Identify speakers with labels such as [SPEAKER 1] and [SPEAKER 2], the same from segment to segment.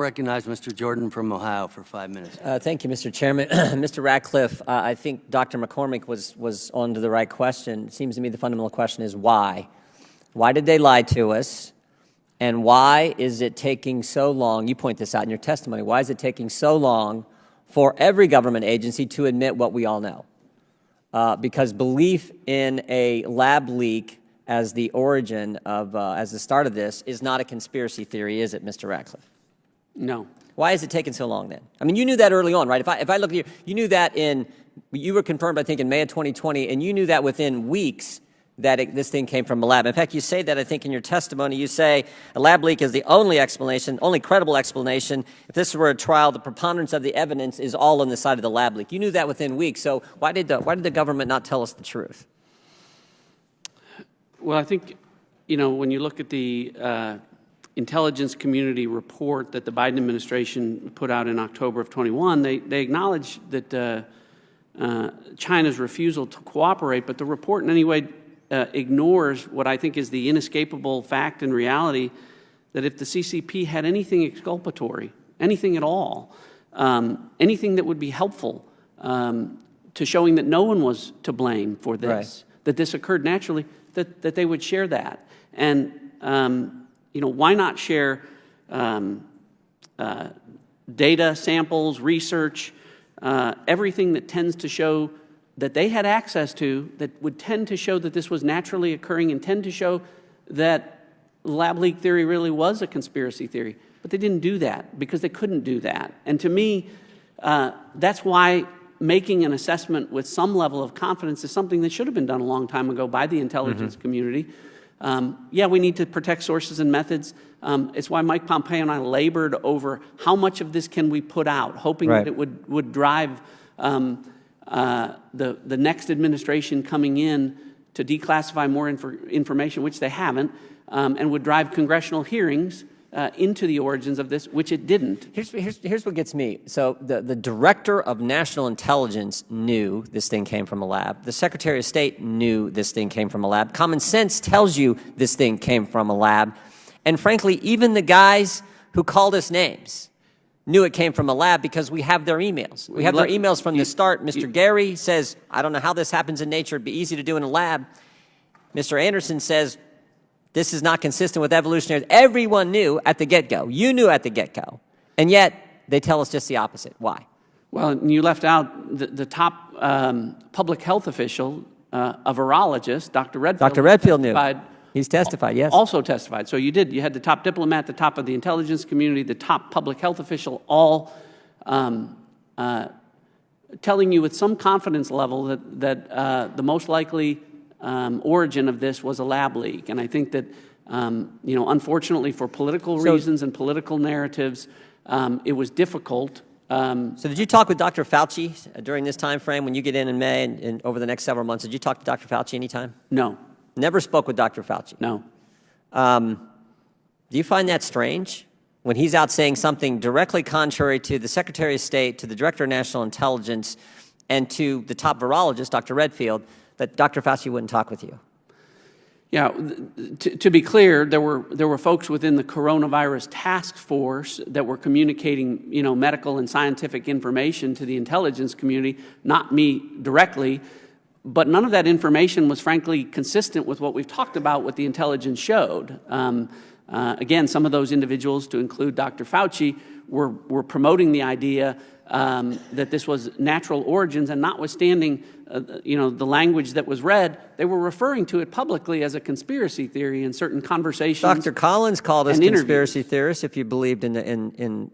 [SPEAKER 1] Recognize Mr. Jorden from Ohio for 5 minutes.
[SPEAKER 2] Thank you, Mr. Chairman. Mr. Ratcliffe, I think Dr. McCormick was on to the right question. It seems to me the fundamental question is why? Why did they lie to us? And why is it taking so long? You point this out in your testimony. Why is it taking so long for every government agency to admit what we all know? Because belief in a lab leak as the origin of, as the start of this, is not a conspiracy theory, is it, Mr. Ratcliffe?
[SPEAKER 3] No.
[SPEAKER 2] Why is it taking so long then? I mean, you knew that early on, right? If I look at you, you knew that you were confirmed, I think, in May of 2020, and you knew that within weeks that this thing came from a lab. In fact, you say that, I think, in your testimony. You say a lab leak is the only explanation, only credible explanation. If this were a trial, the preponderance of the evidence is all on the side of the lab leak. You knew that within weeks. So why did the government not tell us the truth?
[SPEAKER 3] Well, I think, when you look at the intelligence community report that the Biden administration put out in October of 21, they acknowledge that China's refusal to cooperate, but the report in any way ignores what I think is the inescapable fact and reality that if the CCP had anything exculpatory, anything at all, anything that would be helpful to showing that no one was to blame for this, right, that this occurred naturally, that they would share that. And why not share data, samples, research, everything that tends to show that they had access to, that would tend to show that this was naturally occurring and tend to show that lab leak theory really was a conspiracy theory. But they didn't do that because they couldn't do that. And to me, that's why making an assessment with some level of confidence is something that should have been done a long time ago by the intelligence community. Yeah, we need to protect sources and methods. It's why Mike Pompeo and I labored over how much of this can we put out, hoping that it would drive the next administration coming in to declassify more information, which they haven't, and would drive congressional hearings into the origins of this, which it didn't.
[SPEAKER 2] Here's what gets me. So the Director of National Intelligence knew this thing came from a lab. The Secretary of State knew this thing came from a lab. Common sense tells you this thing came from a lab. And frankly, even the guys who called us names knew it came from a lab because we have their emails. We have their emails from the start. Mr. Gary says, I don't know how this happens in nature. It'd be easy to do in a lab. Mr. Anderson says, this is not consistent with evolutionary. Everyone knew at the get-go. You knew at the get-go. And yet, they tell us just the opposite. Why?
[SPEAKER 3] Well, you left out the top public health official, a virologist, Dr. Redfield.
[SPEAKER 2] Dr. Redfield knew. He's testified, yes.
[SPEAKER 3] Also testified. So you did. You had the top diplomat, the top of the intelligence community, the top public health official, all telling you with some confidence level that the most likely origin of this was a lab leak. And I think that, unfortunately for political reasons and political narratives, it was difficult.
[SPEAKER 2] So did you talk with Dr. Fauci during this time frame when you get in May and over the next several months? Did you talk to Dr. Fauci anytime?
[SPEAKER 3] No.
[SPEAKER 2] Never spoke with Dr. Fauci?
[SPEAKER 3] No.
[SPEAKER 2] Do you find that strange when he's out saying something directly contrary to the Secretary of State, to the Director of National Intelligence, and to the top virologist, Dr. Redfield, that Dr. Fauci wouldn't talk with you?
[SPEAKER 3] Yeah, to be clear, there were folks within the coronavirus task force that were communicating, medical and scientific information to the intelligence community, not me directly. But none of that information was, frankly, consistent with what we've talked about, what the intelligence showed. Again, some of those individuals, to include Dr. Fauci, were promoting the idea that this was natural origins, and notwithstanding the language that was read, they were referring to it publicly as a conspiracy theory in certain conversations.
[SPEAKER 2] Dr. Collins called us conspiracy theorists if you believed in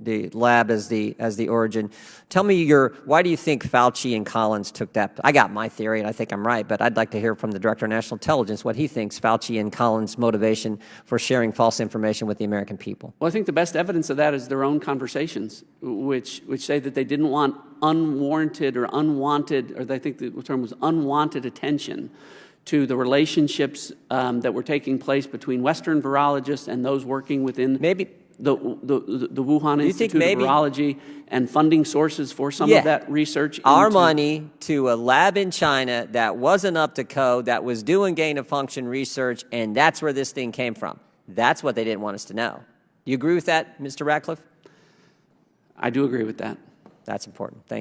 [SPEAKER 2] the lab as the origin. Tell me why do you think Fauci and Collins took that? I got my theory, and I think I'm right, but I'd like to hear from the Director of National Intelligence what he thinks Fauci and Collins' motivation for sharing false information with the American people.
[SPEAKER 3] Well, I think the best evidence of that is their own conversations, which say that they didn't want unwarranted or unwanted, or I think the term was unwanted attention to the relationships that were taking place between Western virologists and those working within the Wuhan Institute of Virology and funding sources for some of that research.
[SPEAKER 2] Our money to a lab in China that wasn't up to code, that was doing gain-of-function research, and that's where this thing came from. That's what they didn't want us to know. You agree with that, Mr. Ratcliffe?
[SPEAKER 3] I do agree with that.
[SPEAKER 2] That's important. Thank you.